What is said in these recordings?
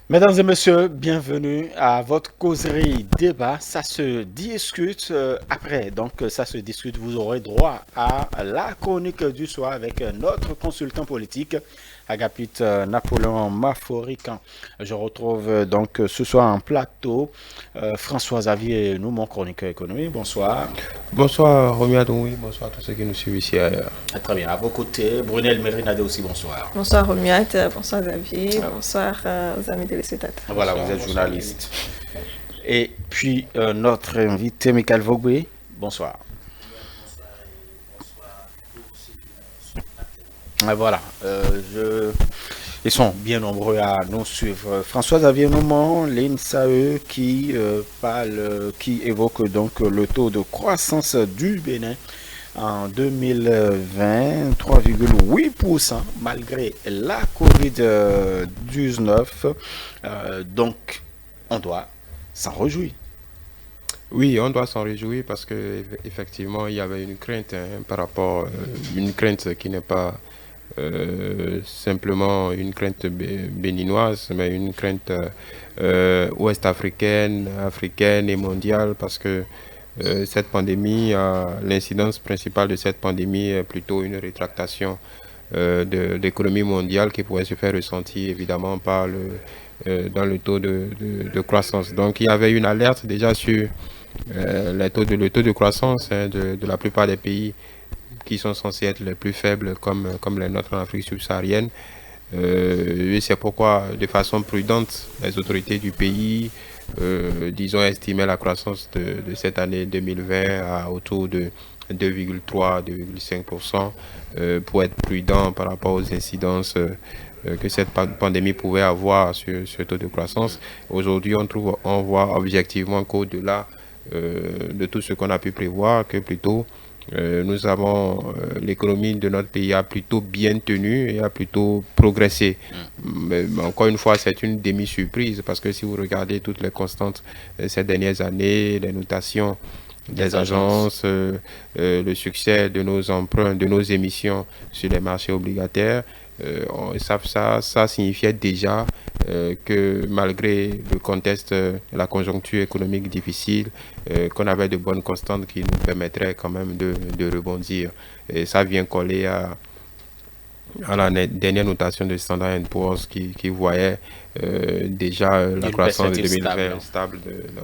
Mesdames et messieurs, bienvenue à votre causerie débat. Ça se discute après. Donc, ça se discute. Vous aurez droit à la chronique du soir avec notre consultant politique, Agapit Napoléon Maforican. Je retrouve donc ce soir en plateau François Xavier et nous, mon chroniqueur économique. Bonsoir. Bonsoir Romy Adoui, bonsoir à tous ceux qui nous suivent ici ailleurs. Très bien. À vos côtés, Brunel Merinade aussi, bonsoir. Bonsoir Romuald, bonsoir Xavier, bonsoir aux amis téléspectateurs. Voilà, vous êtes journaliste. Et puis notre invité, Michael Vogbe, bonsoir. Voilà, ils sont bien nombreux à nous suivre. François Xavier Noumon, l'INSAE qui évoque donc le taux de croissance du Bénin en 2020, 3,8% malgré la Covid-19. Donc, on doit s'en réjouir. Oui, on doit s'en réjouir parce que effectivement il y avait une crainte par rapport, une crainte qui n'est pas simplement une crainte béninoise, mais une crainte ouest-africaine, africaine et mondiale parce que cette pandémie, l'incidence principale de cette pandémie est plutôt une rétractation de l'économie mondiale qui pourrait se faire ressentir évidemment dans le taux de croissance. Donc il y avait une alerte déjà sur le taux de croissance de la plupart des pays qui sont censés être les plus faibles comme les nôtres en Afrique subsaharienne. Et c'est pourquoi, de façon prudente, les autorités du pays, disons, estimaient la croissance de cette année 2020 à autour de 2,3-2,5% pour être prudent par rapport aux incidences que cette pandémie pouvait avoir sur ce taux de croissance. Aujourd'hui, on voit objectivement qu'au-delà de tout ce qu'on a pu prévoir, que plutôt l'économie de notre pays a plutôt bien tenu et a plutôt progressé. Mais encore une fois, c'est une demi-surprise parce que si vous regardez toutes les constantes ces dernières années, les notations des agences, le succès de nos emprunts, de nos émissions sur les marchés obligataires, ça signifiait déjà que malgré le contexte, la conjoncture économique difficile, qu'on avait de bonnes constantes qui nous permettraient quand même de rebondir. Et ça vient coller à la dernière notation de Standard & Poor's qui voyait déjà la croissance de 2020 stable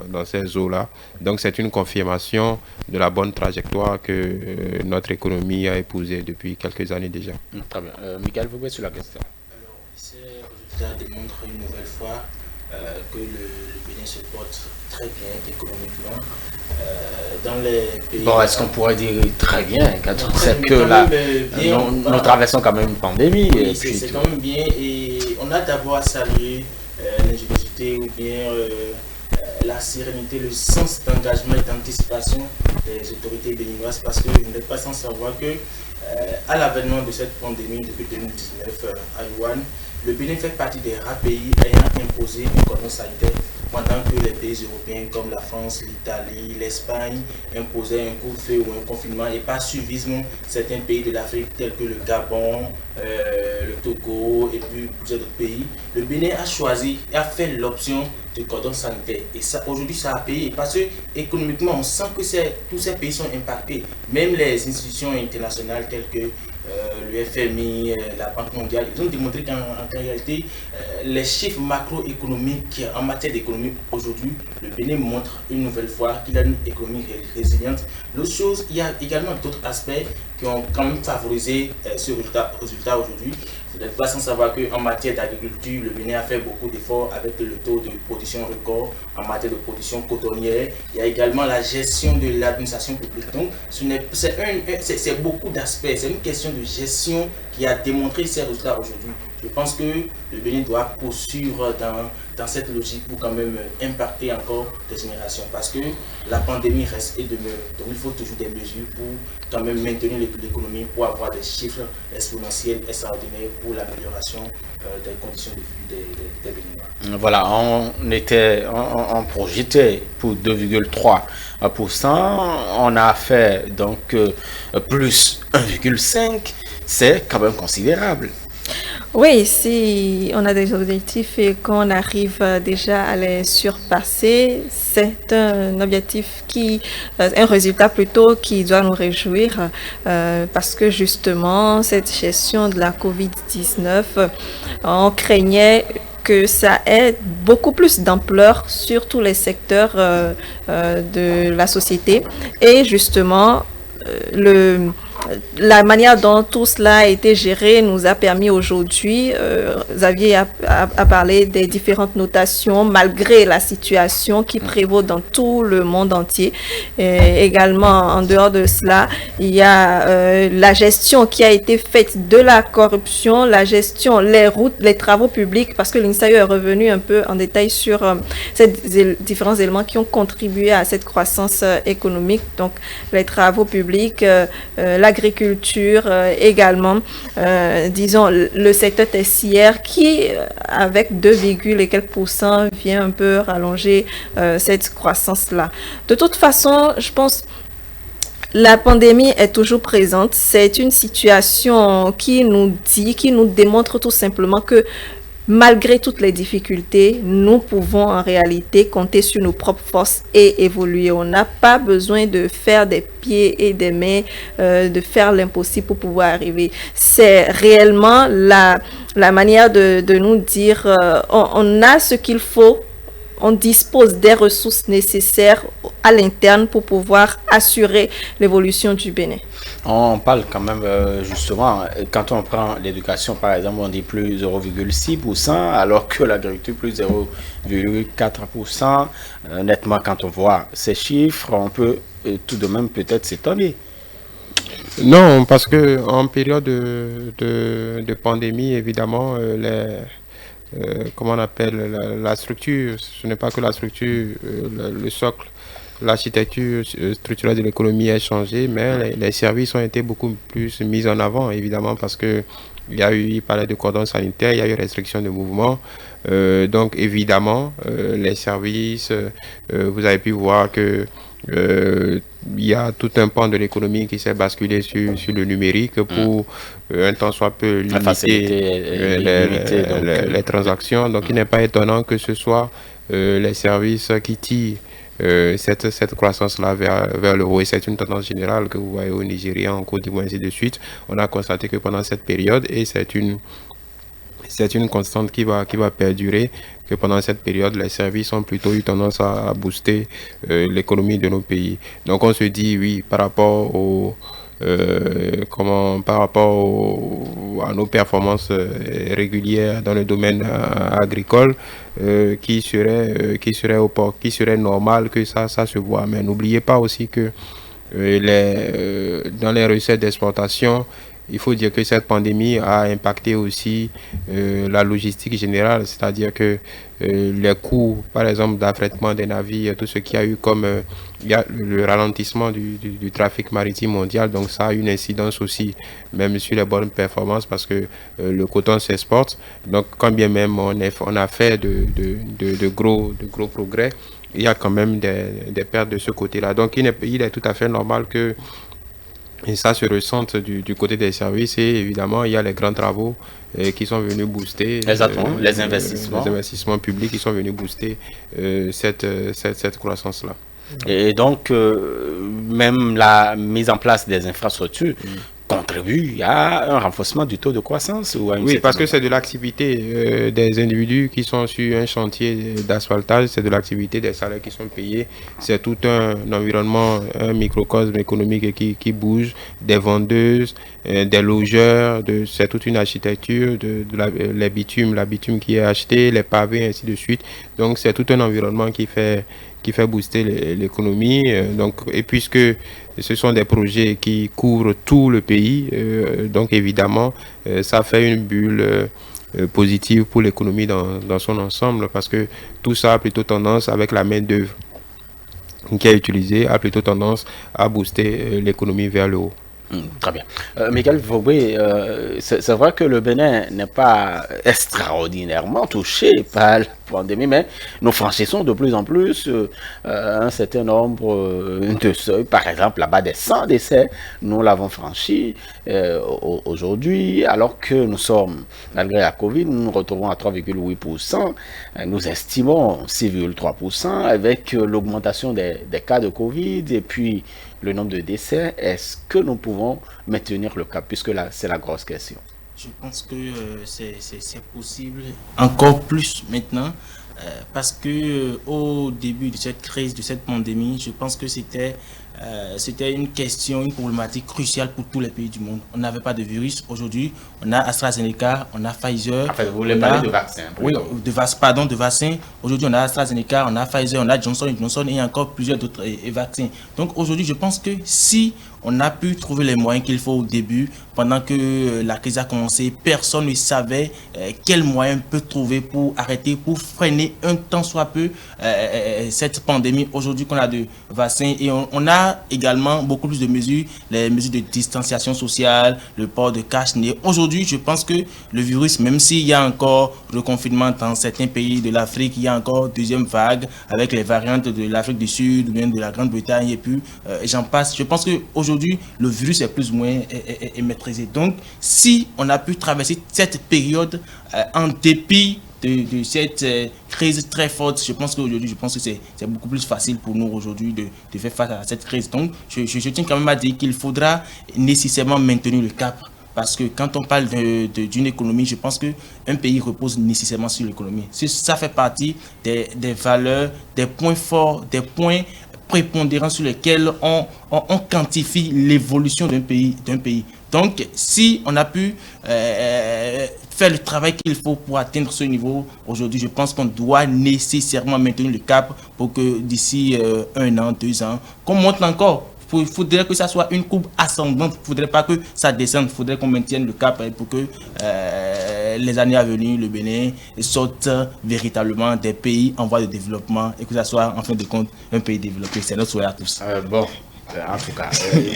dans ces eaux-là. Donc c'est une confirmation de la bonne trajectoire que notre économie a épousée depuis quelques années déjà. Très bien. Michael, vous pouvez sur la question. Alors, ces résultats démontrent une nouvelle fois que le Bénin se porte très bien économiquement. Dans les pays. Bon, est-ce qu'on pourrait dire très bien quand on sait que là, nous traversons quand même une pandémie. Oui, c'est quand même bien. Et on a d'abord à saluer l'ingéniosité ou bien la sérénité, le sens d'engagement et d'anticipation des autorités béninoises parce que vous n'êtes pas sans savoir que à l'avènement de cette pandémie depuis 2019 à Wuhan, le Bénin fait partie des rares pays ayant imposé un cordon sanitaire pendant que les pays européens comme la France, l'Italie, l'Espagne imposaient un couvre-feu ou un confinement et pas suivisement certains pays de l'Afrique tels que le Gabon, le Togo et puis plusieurs autres pays. Le Bénin a choisi et a fait l'option du cordon sanitaire et ça aujourd'hui ça a payé parce que économiquement on sent que tous ces pays sont impactés, même les institutions internationales telles que le FMI, la Banque mondiale, ils ont démontré qu'en réalité, les chiffres macroéconomiques en matière d'économie aujourd'hui, le Bénin montre une nouvelle fois qu'il a une économie résiliente. L'autre chose, il y a également d'autres aspects qui ont quand même favorisé ce résultat aujourd'hui. Vous n'êtes pas sans savoir qu'en matière d'agriculture, le Bénin a fait beaucoup d'efforts avec le taux de production record en matière de production cotonnière. Il y a également la gestion de l'administration publique. Donc, c'est beaucoup d'aspects. C'est une question de gestion qui a démontré ces résultats aujourd'hui. Je pense que le Bénin doit poursuivre dans cette logique pour quand même impacter encore des générations parce que la pandémie reste et demeure. Donc il faut toujours des mesures pour quand même maintenir l'économie, pour avoir des chiffres exponentiels extraordinaires pour l'amélioration des conditions de vie des Béninois. Voilà, on projetait pour 2,3%, on a fait donc plus 1,5%, c'est quand même considérable. Oui, si on a des objectifs et qu'on arrive déjà à les surpasser, c'est un objectif un résultat plutôt qui doit nous réjouir parce que justement, cette gestion de la COVID-19, on craignait que ça ait beaucoup plus d'ampleur sur tous les secteurs de la société et justement, le la manière dont tout cela a été géré nous a permis aujourd'hui, Xavier a parlé des différentes notations malgré la situation qui prévaut dans tout le monde entier. Et également, en dehors de cela, il y a la gestion qui a été faite de la corruption, la gestion, les routes, les travaux publics, parce que l'INSAE est revenu un peu en détail sur ces différents éléments qui ont contribué à cette croissance économique. Donc, les travaux publics, l'agriculture également, disons le secteur tertiaire qui, avec 2, et quelques pourcents, vient un peu rallonger cette croissance-là. De toute façon, je pense la pandémie est toujours présente. C'est une situation qui nous démontre tout simplement que malgré toutes les difficultés, nous pouvons en réalité compter sur nos propres forces et évoluer. On n'a pas besoin de faire des pieds et des mains, de faire l'impossible pour pouvoir arriver. C'est réellement la manière de nous dire on a ce qu'il faut, on dispose des ressources nécessaires à l'interne pour pouvoir assurer l'évolution du Bénin. On parle quand même justement, quand on prend l'éducation par exemple, on dit plus 0,6%, alors que l'agriculture plus 0,4%. Nettement, quand on voit ces chiffres, on peut tout de même peut-être s'étonner. Non, parce que en période de pandémie, évidemment, comment on appelle la structure, ce n'est pas que la structure, le socle. L'architecture structurelle de l'économie a changé, mais les services ont été beaucoup plus mis en avant, évidemment, parce que il parlait de cordon sanitaire, il y a eu restriction de mouvement. Donc, évidemment, les services, vous avez pu voir que il y a tout un pan de l'économie qui s'est basculé sur le numérique pour un temps soit peu limiter les transactions. Donc, il n'est pas étonnant que ce soit les services qui tirent cette croissance-là vers le haut, et c'est une tendance générale que vous voyez au Nigeria, en Côte d'Ivoire, ainsi de suite. On a constaté que pendant cette période, et c'est une constante qui va perdurer, que pendant cette période, les services ont plutôt eu tendance à booster l'économie de nos pays. Donc on se dit, oui, par rapport à nos performances régulières dans le domaine agricole, qui serait normal que ça se voit. Mais n'oubliez pas aussi que dans les recettes d'exportation, il faut dire que cette pandémie a impacté aussi la logistique générale, c'est-à-dire que les coûts, par exemple, d'affrètement des navires, tout ce qu'il y a eu comme il y a le ralentissement du trafic maritime mondial, donc ça a une incidence aussi, même sur les bonnes performances, parce que le coton s'exporte. Donc, quand bien même on a fait de gros progrès, il y a quand même des pertes de ce côté-là. Donc, il est tout à fait normal que et ça se ressente du côté des services, et évidemment, il y a les grands travaux qui sont venus booster. Exactement, les investissements publics qui sont venus booster cette croissance-là. Et donc, même la mise en place des infrastructures contribue à un renforcement du taux de croissance ou à une parce que c'est de l'activité des individus qui sont sur un chantier d'asphaltage, c'est de l'activité des salaires qui sont payés, c'est tout un environnement, un microcosme économique qui bouge, des vendeuses, des logeurs, c'est toute une architecture, la bitume qui est achetée, les pavés, ainsi de suite. Donc c'est tout un environnement qui fait booster l'économie. Et puisque ce sont des projets qui couvrent tout le pays, donc évidemment, ça fait une bulle positive pour l'économie dans son ensemble, parce que tout ça a plutôt tendance, avec la main-d'œuvre qui est utilisée, a plutôt tendance à booster l'économie vers le haut. Très bien. Michael Vogbe, c'est vrai que le Bénin n'est pas extraordinairement touché par la pandémie, mais nous franchissons de plus en plus un certain nombre de seuils. Par exemple, là-bas, des 100 décès, nous l'avons franchi aujourd'hui, alors que nous sommes, malgré la Covid, nous nous retrouvons à 3,8%. Nous estimons 6,3% avec l'augmentation des cas de Covid et puis le nombre de décès. Est-ce que nous pouvons maintenir le cap, puisque là, c'est la grosse question? Je pense que c'est possible encore plus maintenant parce que au début de cette crise, de cette pandémie, je pense que c'était une question, une problématique cruciale pour tous les pays du monde. On n'avait pas de virus. Aujourd'hui, on a AstraZeneca, on a Pfizer. Enfin, vous voulez parler de vaccins? Oui, de vaccins. Aujourd'hui, on a AstraZeneca, on a Pfizer, on a Johnson & Johnson et encore plusieurs d'autres vaccins. Donc aujourd'hui, je pense que si on a pu trouver les moyens qu'il faut au début, pendant que la crise a commencé, personne ne savait quels moyens peut trouver pour arrêter, pour freiner un tant soit peu cette pandémie. Aujourd'hui qu'on a de vaccins et on a également beaucoup plus de mesures, les mesures de distanciation sociale, le port de cache-nez. Aujourd'hui, je pense que le virus, même s'il y a encore le confinement dans certains pays de l'Afrique, il y a encore deuxième vague avec les variantes de l'Afrique du Sud ou bien de la Grande-Bretagne et puis j'en passe. Je pense qu'aujourd'hui, le virus est plus ou moins maîtrisé. Donc, si on a pu traverser cette période en dépit de cette crise très forte, je pense qu'aujourd'hui, c'est beaucoup plus facile pour nous aujourd'hui de faire face à cette crise. Donc, je tiens quand même à dire qu'il faudra nécessairement maintenir le cap. Parce que quand on parle d'une économie, je pense qu'un pays repose nécessairement sur l'économie. Ça fait partie des valeurs, des points forts, des points prépondérants sur lesquels on quantifie l'évolution d'un pays. Donc, si on a pu faire le travail qu'il faut pour atteindre ce niveau, aujourd'hui, je pense qu'on doit nécessairement maintenir le cap pour que d'ici 1 an, 2 ans, qu'on monte encore. Il faudrait que ça soit une courbe ascendante. Il ne faudrait pas que ça descende. Il faudrait qu'on maintienne le cap pour que les années à venir, le Bénin sorte véritablement des pays en voie de développement et que ça soit, en fin de compte, un pays développé. C'est notre souhait à tous. Bon, en tout cas,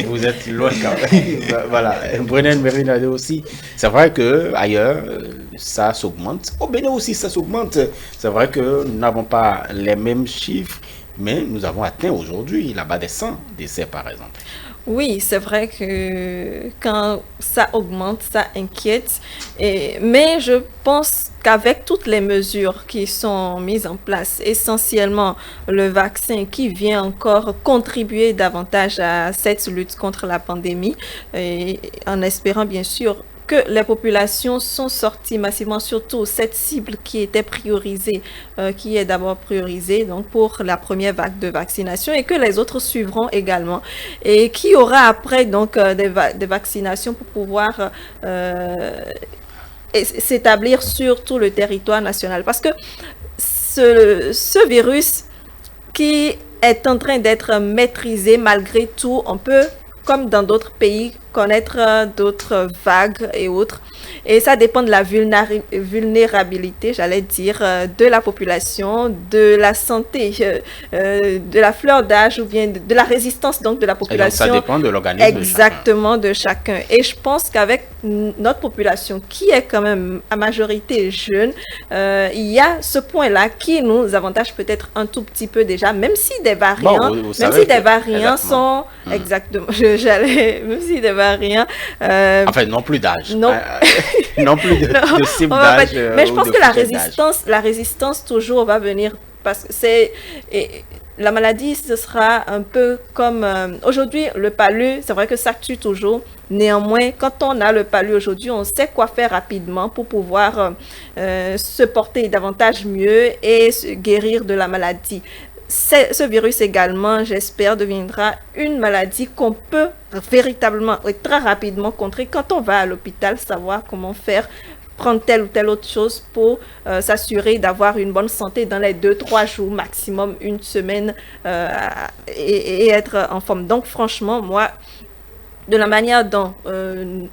vous êtes loin quand même. Voilà, Brennan Merinade aussi. C'est vrai qu'ailleurs, ça s'augmente. Au Bénin aussi, ça s'augmente. C'est vrai que nous n'avons pas les mêmes chiffres. Mais nous avons atteint aujourd'hui là-bas des 100 décès, par exemple. Oui, c'est vrai que quand ça augmente, ça inquiète. Mais je pense qu'avec toutes les mesures qui sont mises en place, essentiellement le vaccin qui vient encore contribuer davantage à cette lutte contre la pandémie, et en espérant bien sûr que les populations sont sorties massivement, surtout cette cible qui était priorisée, qui est d'abord priorisée donc pour la première vague de vaccination et que les autres suivront également et qui aura après donc des vaccinations pour pouvoir s'établir sur tout le territoire national parce que ce virus qui est en train d'être maîtrisé malgré tout, on peut comme dans d'autres pays, connaître d'autres vagues et autres. Et ça dépend de la vulnérabilité, j'allais dire, de la population, de la santé, de la fleur d'âge ou bien de la résistance donc de la population. Et donc ça dépend de l'organisme exactement de chacun. Et je pense qu'avec notre population qui est quand même à majorité jeune, il y a ce point-là qui nous avantage peut-être un tout petit peu déjà, même si des variants, sont exactement, même si des variants. Enfin, non plus d'âge. Non. Non plus de cible d'âge. Mais je pense que la résistance toujours va venir parce que la maladie, ce sera un peu comme aujourd'hui, le palu, c'est vrai que ça tue toujours. Néanmoins, quand on a le palu aujourd'hui, on sait quoi faire rapidement pour pouvoir se porter davantage mieux et se guérir de la maladie. Ce virus également, j'espère, deviendra une maladie qu'on peut véritablement et très rapidement contrer quand on va à l'hôpital, savoir comment faire, prendre telle ou telle autre chose pour s'assurer d'avoir une bonne santé dans les 2-3 jours maximum, une semaine et être en forme. Donc franchement, moi, de la manière dont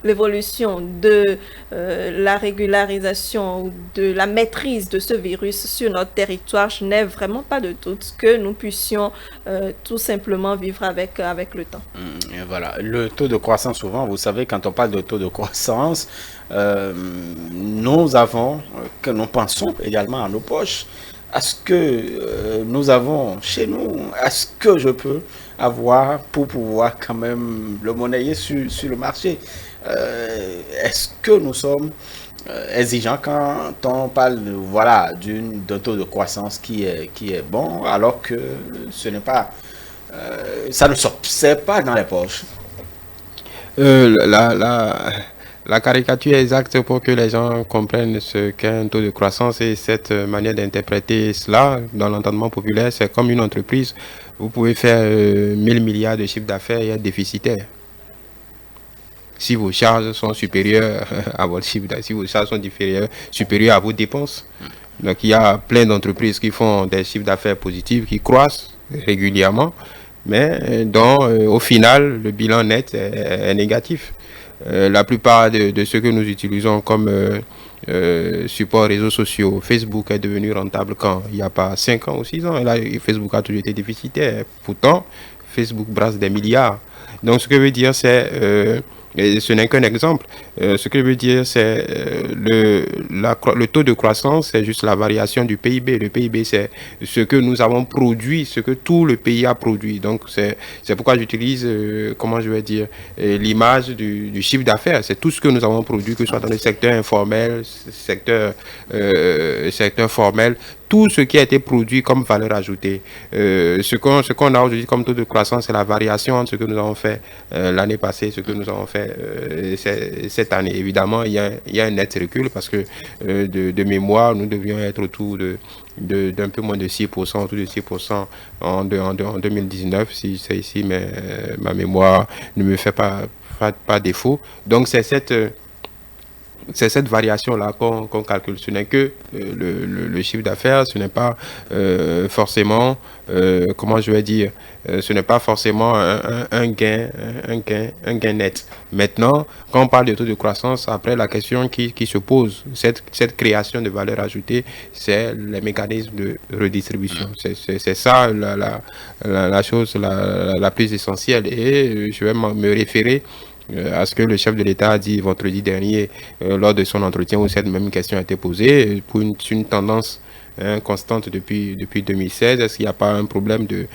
l'évolution de la régularisation ou de la maîtrise de ce virus sur notre territoire, je n'ai vraiment pas de doute que nous puissions tout simplement vivre avec le temps. Et voilà, le taux de croissance, souvent, vous savez, quand on parle de taux de croissance, nous pensons également à nos poches, à ce que nous avons chez nous, à ce que je peux avoir pour pouvoir quand même le monnayer sur le marché. Est-ce que nous sommes exigeants quand on parle voilà, d'un taux de croissance qui est bon, alors que ce n'est pas, ça ne s'observe pas dans les poches? La caricature exacte pour que les gens comprennent ce qu'est un taux de croissance et cette manière d'interpréter cela dans l'entendement populaire, c'est comme une entreprise. Vous pouvez faire 1000 milliards de chiffre d'affaires et être déficitaire. Si vos charges sont supérieures à votre chiffre d'affaires, si vos charges sont supérieures à vos dépenses. Donc il y a plein d'entreprises qui font des chiffres d'affaires positifs, qui croissent régulièrement, mais dont au final le bilan net est négatif. La plupart de ceux que nous utilisons comme support réseaux sociaux, Facebook est devenu rentable quand il n'y a pas 5 ans ou 6 ans. Et là, Facebook a toujours été déficitaire. Pourtant, Facebook brasse des milliards. Donc, ce que je veux dire, c'est... et ce n'est qu'un exemple. Ce que je veux dire, c'est le taux de croissance, c'est juste la variation du PIB. Le PIB, c'est ce que nous avons produit, ce que tout le pays a produit. Donc, c'est pourquoi j'utilise, comment je vais dire, l'image du chiffre d'affaires. C'est tout ce que nous avons produit, que ce soit dans le secteur informel, secteur formel, tout ce qui a été produit comme valeur ajoutée. Ce qu'on a aujourd'hui comme taux de croissance, c'est la variation entre ce que nous avons fait l'année passée et ce que nous avons fait cette année. Évidemment, il y a un net recul parce que de mémoire, nous devions être autour d'un peu moins de 6%, autour de 6% en 2019, si c'est ici, mais ma mémoire ne me fait pas défaut. Donc, c'est cette variation-là qu'on calcule. Ce n'est que le chiffre d'affaires, ce n'est pas forcément, comment je vais dire, ce n'est pas forcément un gain net. Maintenant, quand on parle de taux de croissance, après la question qui se pose, cette création de valeur ajoutée, c'est les mécanismes de redistribution. C'est ça la chose la plus essentielle. Et je vais me référer à ce que le chef de l'État a dit vendredi dernier lors de son entretien où cette même question a été posée pour une tendance constante depuis 2016. Est-ce qu'il n'y a pas un problème de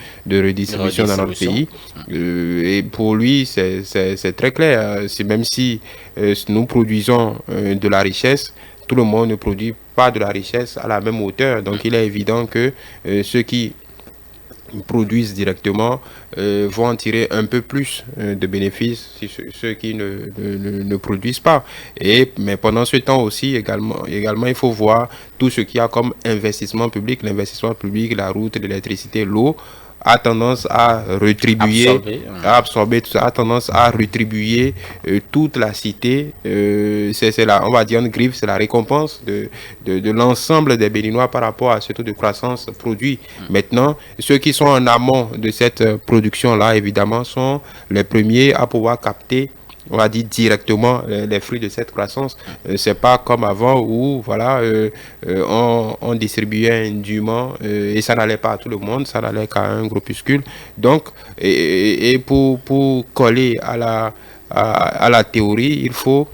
redistribution dans notre pays? Et pour lui, c'est très clair. Même si nous produisons de la richesse, tout le monde ne produit pas de la richesse à la même hauteur. Donc il est évident que ceux qui produisent directement vont en tirer un peu plus de bénéfices que ceux qui ne produisent pas. Mais pendant ce temps aussi, également, il faut voir tout ce qu'il y a comme investissement public. L'investissement public, la route, l'électricité, l'eau, a tendance à absorber tout ça, a tendance à rétribuer toute la cité. C'est on va dire en griffe, c'est la récompense de l'ensemble des Béninois par rapport à ce taux de croissance produit. Maintenant, ceux qui sont en amont de cette production-là, évidemment, sont les premiers à pouvoir capter, on va dire directement, les fruits de cette croissance. C'est pas comme avant où voilà on distribuait indûment et ça n'allait pas à tout le monde, ça n'allait qu'à un groupuscule. Donc et pour coller à la théorie, il faut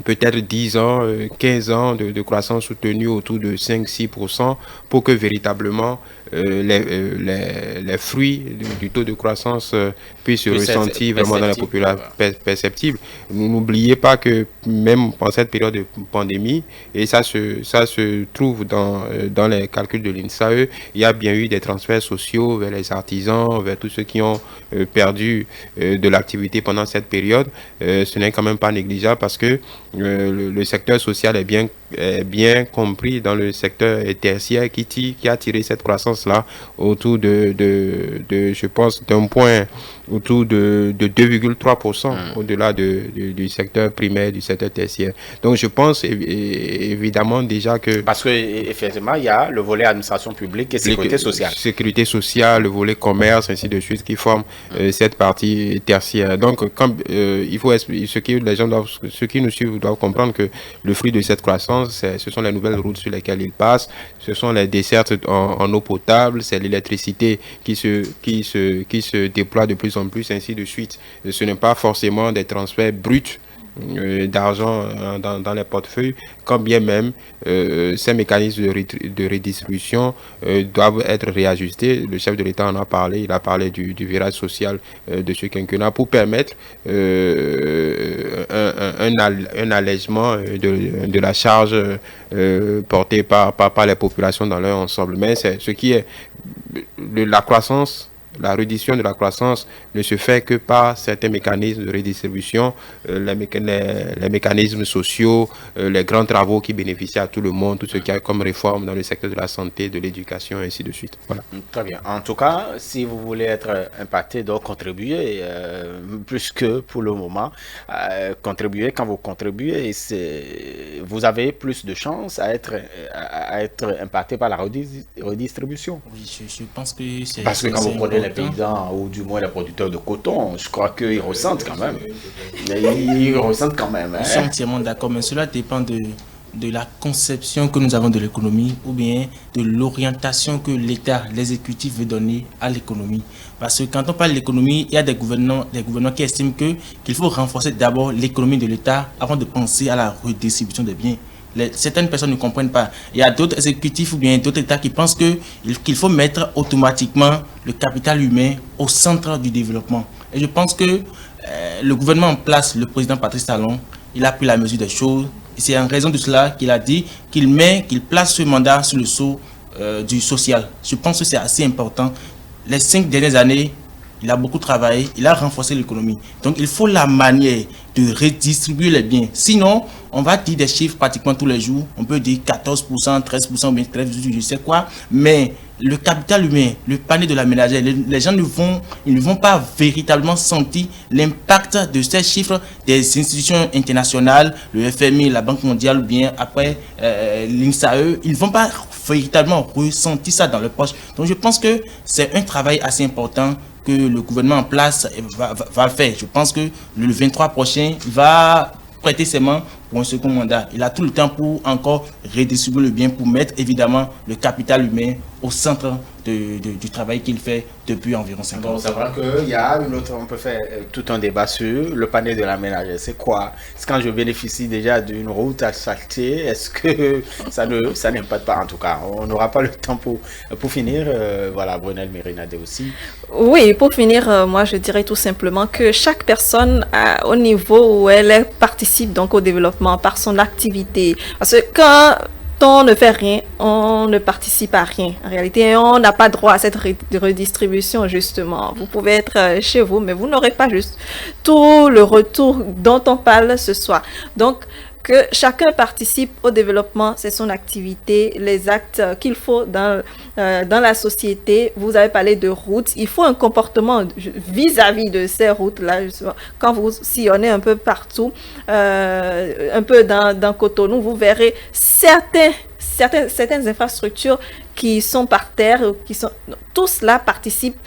peut-être 10 ans, 15 ans de croissance soutenue autour de 5-6% pour que véritablement les fruits du taux de croissance puissent se ressentir vraiment dans la population perceptible. N'oubliez pas que même en cette période de pandémie, et ça se trouve dans les calculs de l'INSAE, il y a bien eu des transferts sociaux vers les artisans, vers tous ceux qui ont perdu de l'activité pendant cette période. Ce n'est quand même pas négligeable parce que le secteur social est bien bien compris dans le secteur tertiaire qui a tiré cette croissance-là autour je pense, d'un point autour de 2,3% au-delà du secteur primaire, du secteur tertiaire. Donc je pense évidemment déjà que... Parce qu'effectivement, il y a le volet administration publique et sécurité sociale. Sécurité sociale, le volet commerce, ainsi de suite, qui forment cette partie tertiaire. Donc il faut ce qui nous suivent doivent comprendre que le fruit de cette croissance, ce sont les nouvelles routes sur lesquelles ils passent, ce sont les dessertes en eau potable, c'est l'électricité qui se déploie de plus en plus, ainsi de suite. Ce n'est pas forcément des transferts bruts d'argent dans les portefeuilles, quand bien même ces mécanismes de redistribution doivent être réajustés. Le chef de l'État en a parlé, il a parlé du virage social de ce quinquennat pour permettre un allègement de la charge portée par les populations dans leur ensemble. Mais c'est ce qui est la croissance. La réduction de la croissance ne se fait que par certains mécanismes de redistribution, les mécanismes sociaux, les grands travaux qui bénéficient à tout le monde, tout ce qu'il y a comme réforme dans le secteur de la santé, de l'éducation, et ainsi de suite. Voilà. Très bien. En tout cas, si vous voulez être impacté, donc contribuer, plus que pour le moment, contribuer. Quand vous contribuez, vous avez plus de chances à être impacté par la redistribution. Oui, je pense que c'est... Parce que quand vous prenez les paysans, ou du moins les producteurs de coton, je crois qu'ils ressentent quand même. Ils ressentent quand même. Je suis entièrement d'accord, mais cela dépend de la conception que nous avons de l'économie ou bien de l'orientation que l'État, l'exécutif veut donner à l'économie. Parce que quand on parle de l'économie, il y a des gouvernants qui estiment qu'il faut renforcer d'abord l'économie de l'État avant de penser à la redistribution des biens. Certaines personnes ne comprennent pas. Il y a d'autres exécutifs ou bien d'autres États qui pensent qu'il faut mettre automatiquement le capital humain au centre du développement. Et je pense que le gouvernement en place, le président Patrice Talon, il a pris la mesure des choses. C'est en raison de cela qu'il a dit qu'il place ce mandat sur le sceau du social. Je pense que c'est assez important. Les 5 dernières années, il a beaucoup travaillé, il a renforcé l'économie. Donc il faut la manière de redistribuer les biens. Sinon, on va dire des chiffres pratiquement tous les jours. On peut dire 14%, 13%, mais 13%, je sais quoi. Mais le capital humain, le panier de la ménagère, les gens ne vont pas véritablement sentir l'impact de ces chiffres des institutions internationales, le FMI, la Banque mondiale, ou bien après l'INSAE. Ils ne vont pas véritablement ressentir ça dans leur poche. Donc je pense que c'est un travail assez important que le gouvernement en place va faire. Je pense que le 23 prochain, il va prêter ses mains pour un second mandat. Il a tout le temps pour encore redistribuer le bien, pour mettre évidemment le capital humain au centre du travail qu'il fait depuis environ 5 ans. Donc c'est vrai qu'il y a on peut faire tout un débat sur le panier de la ménagère. C'est quoi? C'est quand je bénéficie déjà d'une route asphaltée, est-ce que ça n'impacte pas? En tout cas, on n'aura pas le temps pour finir. Voilà, Brunel Mérinadé aussi. Oui, pour finir, moi je dirais tout simplement que chaque personne au niveau où elle participe donc au développement par son activité. Parce que quand on ne fait rien, on ne participe à rien. En réalité, on n'a pas droit à cette redistribution, justement. Vous pouvez être chez vous, mais vous n'aurez pas juste tout le retour dont on parle ce soir. Donc, que chacun participe au développement, c'est son activité, les actes qu'il faut dans la société. Vous avez parlé de routes, il faut un comportement vis-à-vis de ces routes-là. Quand vous sillonnez un peu partout, un peu dans Cotonou, vous verrez certaines infrastructures qui sont par terre, tout cela participe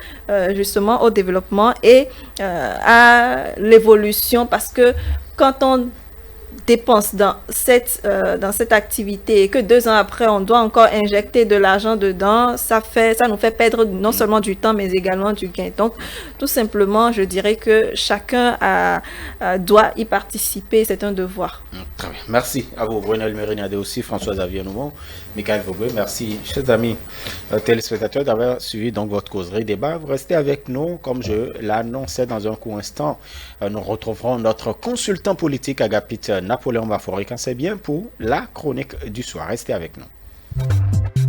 justement au développement et à l'évolution, parce que quand on dépense dans cette activité et que 2 ans après on doit encore injecter de l'argent dedans, ça nous fait perdre non seulement du temps mais également du gain. Donc tout simplement je dirais que chacun doit y participer, c'est un devoir. Très bien. Merci à vous Brunel Mérinadé aussi, François Xavier Noumon, Michael Vogel. Merci chers amis téléspectateurs d'avoir suivi donc votre causerie débat. Vous restez avec nous comme je l'annonçais dans un court instant. Nous retrouverons notre consultant politique Agapit Napoléon Bafori quand c'est bien pour la chronique du soir. Restez avec nous.